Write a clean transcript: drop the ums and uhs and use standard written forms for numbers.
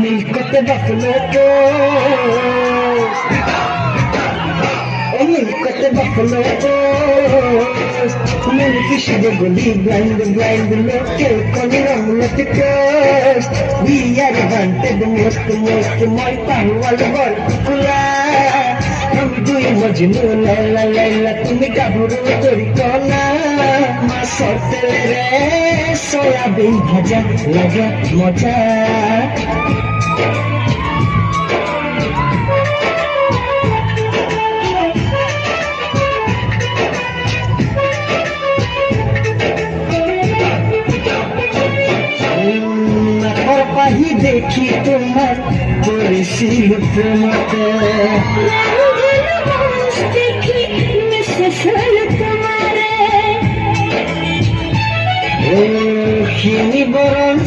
মিলকতে Buffalo তো মিলকতে Buffalo তো Fish the gully blind local calling on the coast. We are wanted the most my power world kula. I'm doing what you know, la to make a buru toricona. My sortere, soya bin haja, laga moja. পাহি দেখি তোমার পরিশীল প্রেমতে দেখি মিশে তোমারে ও খিনি বরণ